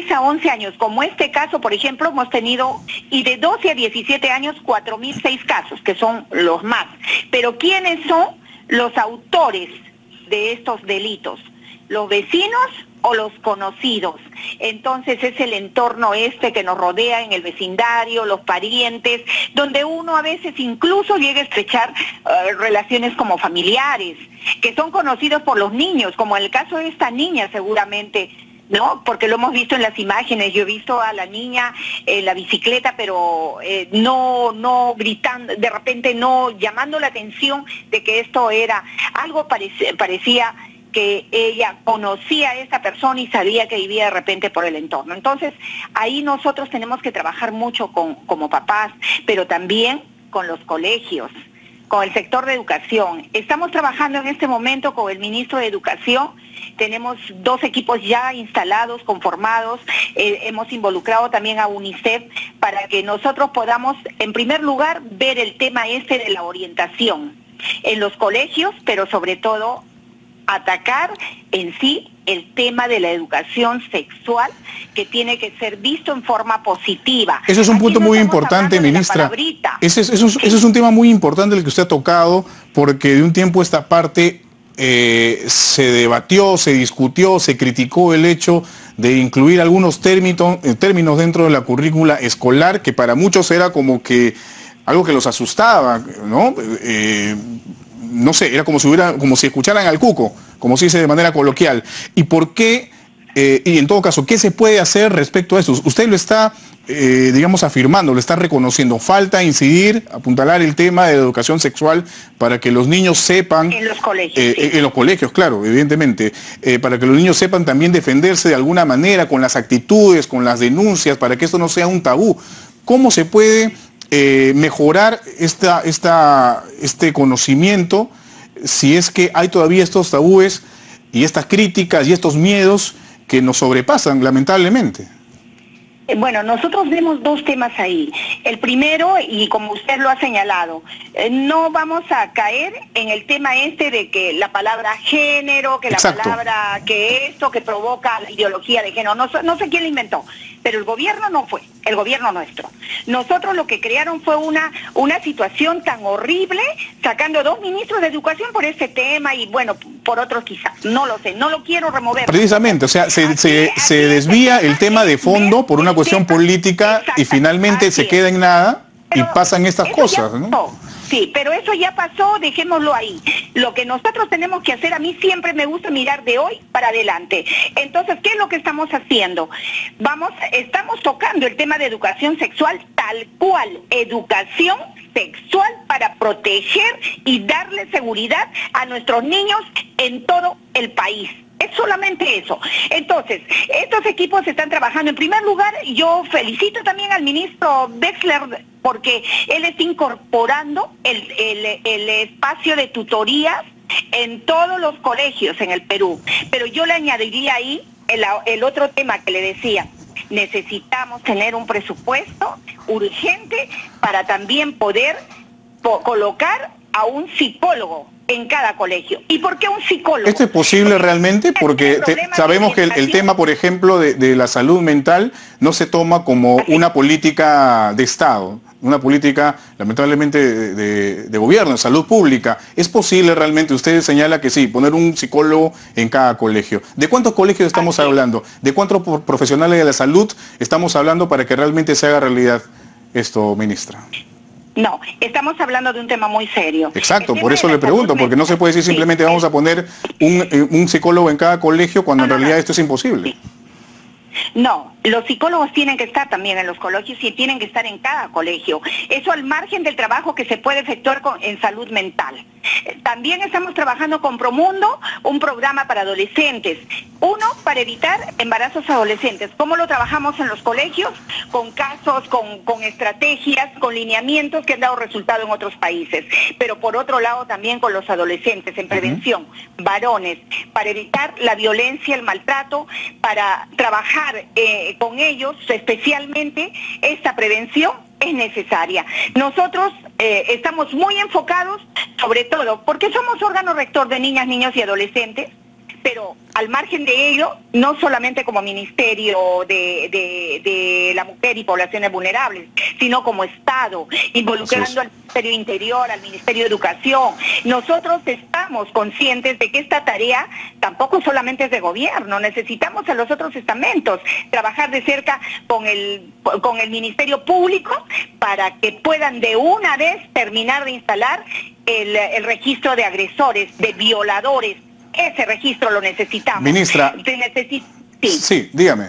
6 a 11 años, como este caso, por ejemplo, hemos tenido, y de 12 a 17 años, 4.006 casos, que son los más. Pero ¿quiénes son los autores de estos delitos? ¿Los vecinos o los conocidos? Entonces es el entorno que nos rodea en el vecindario, los parientes, donde uno a veces incluso llega a estrechar relaciones como familiares, que son conocidos por los niños, como en el caso de esta niña seguramente, ¿no? Porque lo hemos visto en las imágenes. Yo he visto a la niña en la bicicleta, pero no gritando, de repente no llamando la atención de que esto era algo parecía que ella conocía a esa persona y sabía que vivía de repente por el entorno. Entonces, ahí nosotros tenemos que trabajar mucho como papás, pero también con los colegios, con el sector de educación. Estamos trabajando en este momento con el ministro de Educación. Tenemos 2 equipos ya instalados, conformados. Hemos involucrado también a UNICEF para que nosotros podamos, en primer lugar, ver el tema de la orientación en los colegios, pero sobre todo atacar en sí el tema de la educación sexual, que tiene que ser visto en forma positiva. Eso es un punto muy importante, ministra. Ese es un tema muy importante el que usted ha tocado, porque de un tiempo esta parte se debatió, se discutió, se criticó el hecho de incluir algunos términos dentro de la currícula escolar, que para muchos era como que algo que los asustaba, ¿no? No sé, era como si escucharan al cuco, como se dice de manera coloquial. ¿Y por qué? Y en todo caso, ¿qué se puede hacer respecto a eso? Usted lo está, digamos, afirmando, lo está reconociendo. Falta incidir, apuntalar el tema de la educación sexual para que los niños sepan... En los colegios. En los colegios, claro, evidentemente. Para que los niños sepan también defenderse de alguna manera con las actitudes, con las denuncias, para que esto no sea un tabú. ¿Cómo se puede mejorar este conocimiento si es que hay todavía estos tabúes y estas críticas y estos miedos que nos sobrepasan, lamentablemente? Bueno, nosotros vemos 2 temas ahí. El primero, y como usted lo ha señalado, no vamos a caer en el tema de que la palabra género, que Exacto. La palabra que esto, que provoca la ideología de género. No sé quién la inventó, pero el gobierno no fue, el gobierno nuestro. Nosotros lo que crearon fue una situación tan horrible, sacando 2 ministros de educación por este tema y bueno, por otros quizás. No lo sé, no lo quiero remover. Precisamente, o sea, se desvía el tema de fondo por una cuestión política y finalmente se queda en nada y pasan estas cosas, ¿no? Sí, pero eso ya pasó, dejémoslo ahí. Lo que nosotros tenemos que hacer, a mí siempre me gusta mirar de hoy para adelante. Entonces, ¿qué es lo que estamos haciendo? Estamos tocando el tema de educación sexual tal cual, educación sexual para proteger y darle seguridad a nuestros niños en todo el país. Es solamente eso. Entonces, estos equipos están trabajando. En primer lugar, yo felicito también al ministro Wexler porque él está incorporando el espacio de tutorías en todos los colegios en el Perú. Pero yo le añadiría ahí el otro tema que le decía. Necesitamos tener un presupuesto urgente para también poder colocar a un psicólogo en cada colegio. ¿Y por qué un psicólogo? ¿Esto es posible realmente? Porque sabemos que el tema, por ejemplo, de la salud mental no se toma como una política de Estado, una política, lamentablemente, de gobierno, de salud pública. ¿Es posible realmente? Usted señala que sí, poner un psicólogo en cada colegio. ¿De cuántos colegios estamos hablando? ¿De cuántos profesionales de la salud estamos hablando para que realmente se haga realidad esto, ministra? No, estamos hablando de un tema muy serio. Exacto, por eso le pregunto, porque no se puede decir simplemente vamos a poner un psicólogo en cada colegio cuando en realidad esto es imposible. Sí. No, los psicólogos tienen que estar también en los colegios y tienen que estar en cada colegio. Eso al margen del trabajo que se puede efectuar en salud mental. También estamos trabajando con Promundo, un programa para adolescentes. Uno, para evitar embarazos adolescentes. ¿Cómo lo trabajamos en los colegios? Con casos, con estrategias, con lineamientos que han dado resultado en otros países. Pero por otro lado también con los adolescentes en prevención, varones, para evitar la violencia, el maltrato, para trabajar con ellos, especialmente esta prevención es necesaria. Nosotros estamos muy enfocados, sobre todo, porque somos órgano rector de niñas, niños y adolescentes, Pero al margen de ello, no solamente como Ministerio de la Mujer y Poblaciones Vulnerables, sino como Estado, involucrando al Ministerio de Interior, al Ministerio de Educación. Nosotros estamos conscientes de que esta tarea tampoco solamente es de gobierno, necesitamos a los otros estamentos, trabajar de cerca con el Ministerio Público para que puedan de una vez terminar de instalar el registro de agresores, de violadores. Ese registro lo necesitamos. Ministra, sí, dígame.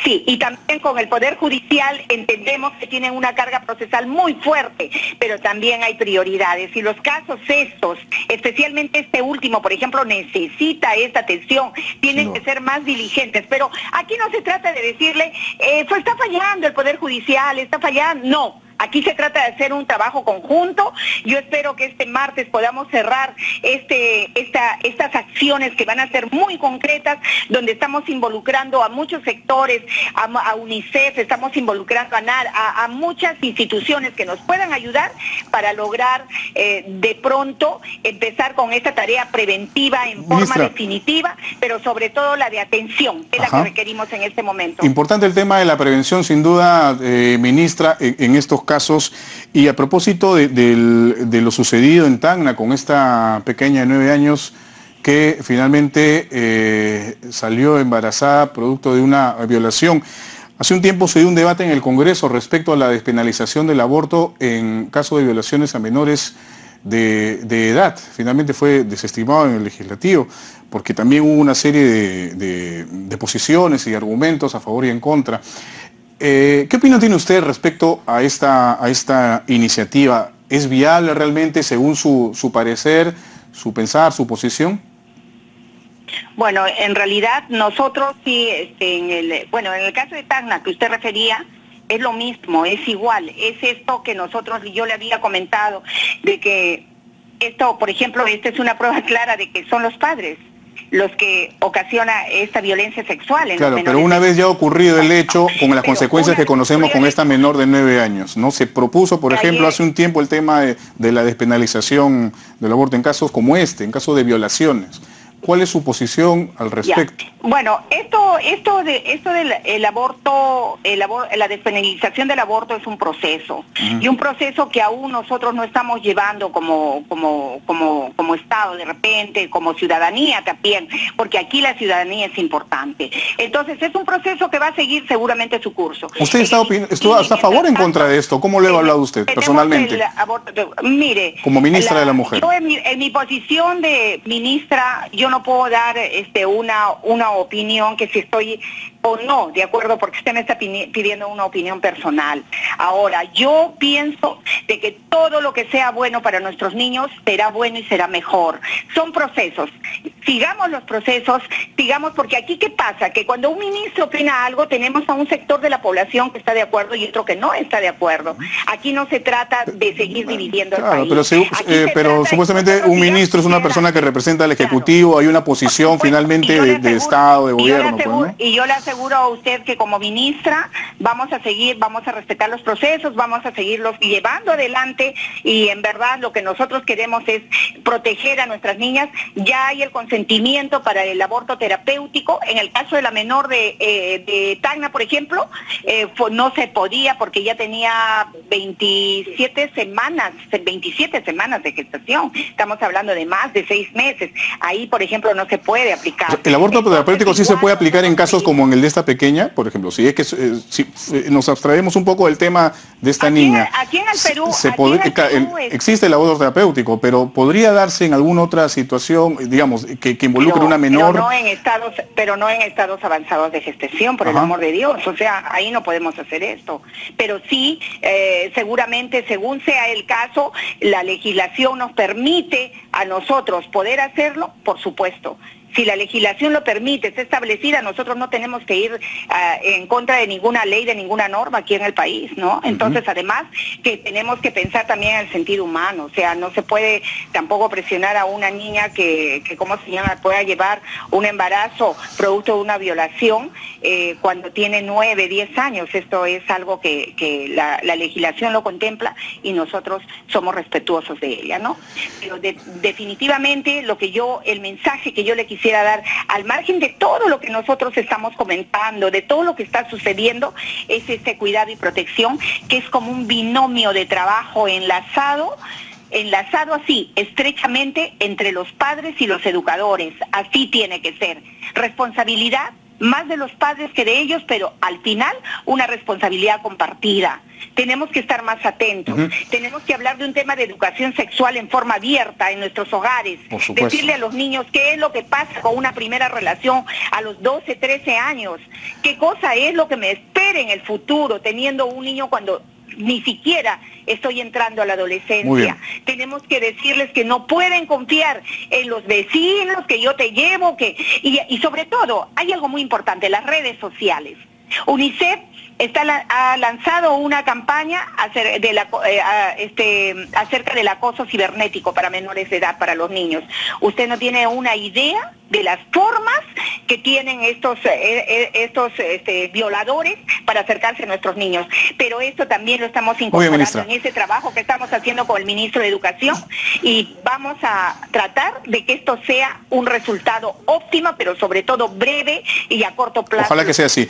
Sí, y también con el Poder Judicial entendemos que tienen una carga procesal muy fuerte, pero también hay prioridades. Y los casos estos, especialmente este último, por ejemplo, necesita esta atención, tienen que ser más diligentes. Pero aquí no se trata de decirle, está fallando el Poder Judicial, está fallando, no. Aquí se trata de hacer un trabajo conjunto. Yo espero que este martes podamos cerrar estas acciones que van a ser muy concretas, donde estamos involucrando a muchos sectores, a UNICEF, estamos involucrando a NAR, a muchas instituciones que nos puedan ayudar para lograr de pronto empezar con esta tarea preventiva en forma definitiva, pero sobre todo la de atención, que es la que requerimos en este momento. Importante el tema de la prevención, sin duda, ministra, en estos casos. Y a propósito de lo sucedido en Tacna con esta pequeña de 9 años que finalmente salió embarazada producto de una violación. Hace un tiempo se dio un debate en el Congreso respecto a la despenalización del aborto en caso de violaciones a menores de edad. Finalmente fue desestimado en el legislativo porque también hubo una serie de posiciones y argumentos a favor y en contra. ¿Qué opinión tiene usted respecto a esta iniciativa? ¿Es viable realmente según su parecer, su pensar, su posición? Bueno, en realidad nosotros sí, en el caso de Tacna que usted refería, es lo mismo, es igual, es esto que yo le había comentado, de que esto, por ejemplo, esta es una prueba clara de que son los padres los que ocasiona esta violencia sexual en los menores. Pero una vez ya ocurrido el hecho, con las consecuencias que conocemos con esta menor de 9 años, ¿no? Se propuso, por ejemplo, hace un tiempo el tema de la despenalización del aborto en casos como en casos de violaciones. ¿Cuál es su posición al respecto? Bueno, esto del aborto, la despenalización del aborto es un proceso, y un proceso que aún nosotros no estamos llevando como Estado de repente, como ciudadanía también, porque aquí la ciudadanía es importante. Entonces es un proceso que va a seguir seguramente su curso. ¿Usted está a favor o en contra de esto? ¿Cómo lo ha evaluado usted personalmente? Mire, como ministra de la Mujer. Yo en mi posición de ministra, yo no puedo dar una opinión que si estoy o no de acuerdo, porque usted me está pidiendo una opinión personal. Ahora, yo pienso de que todo lo que sea bueno para nuestros niños será bueno y será mejor. Son procesos. Sigamos los procesos, porque aquí ¿qué pasa? Que cuando un ministro opina algo, tenemos a un sector de la población que está de acuerdo y otro que no está de acuerdo. Aquí no se trata de seguir dividiendo el país. Pero supuestamente un ministro es una persona que representa al Ejecutivo, hay una posición finalmente de Estado, de gobierno. Y yo le aseguro a usted que como ministra vamos a respetar los procesos, vamos a seguirlos llevando adelante, y en verdad lo que nosotros queremos es proteger a nuestras niñas. Ya hay el consentimiento para el aborto terapéutico. En el caso de la menor de Tacna, por ejemplo, no se podía porque ya tenía 27 semanas de gestación. Estamos hablando de más de 6 meses. Ahí, por ejemplo, no se puede aplicar. ¿El aborto terapéutico sí se puede aplicar en casos como en el de esta pequeña, por ejemplo? Si es que si nos abstraemos un poco del tema de esta niña. Aquí en el Perú, existe el aborto terapéutico, pero podría darse en alguna otra situación, digamos, que involucre una menor. Pero no en estados avanzados de gestación, por el amor de Dios. O sea, ahí no podemos hacer esto. Pero sí, seguramente, según sea el caso, la legislación nos permite a nosotros poder hacerlo, por supuesto. Si la legislación lo permite, está establecida, nosotros no tenemos que ir en contra de ninguna ley, de ninguna norma aquí en el país, ¿no? Entonces, además, que tenemos que pensar también en el sentido humano, o sea, no se puede tampoco presionar a una niña que ¿cómo se llama?, pueda llevar un embarazo producto de una violación cuando tiene 9, 10 años. Esto es algo que la legislación lo contempla y nosotros somos respetuosos de ella, ¿no? Pero definitivamente el mensaje que yo le quisiera dar, al margen de todo lo que nosotros estamos comentando, de todo lo que está sucediendo, es este cuidado y protección, que es como un binomio de trabajo enlazado así, estrechamente entre los padres y los educadores. Así tiene que ser. Responsabilidad más de los padres que de ellos, pero al final una responsabilidad compartida. Tenemos que estar más atentos, tenemos que hablar de un tema de educación sexual en forma abierta en nuestros hogares, decirle a los niños qué es lo que pasa con una primera relación a los 12, 13 años, qué cosa es lo que me espera en el futuro teniendo un niño cuando ni siquiera estoy entrando a la adolescencia. Tenemos que decirles que no pueden confiar en los vecinos, que yo te llevo, y sobre todo, hay algo muy importante, las redes sociales. UNICEF ha lanzado una campaña acerca del acoso cibernético para menores de edad, para los niños. Usted no tiene una idea de las formas que tienen estos violadores para acercarse a nuestros niños. Pero esto también lo estamos incorporando en ese trabajo que estamos haciendo con el ministro de Educación, y vamos a tratar de que esto sea un resultado óptimo, pero sobre todo breve y a corto plazo. Ojalá que sea así.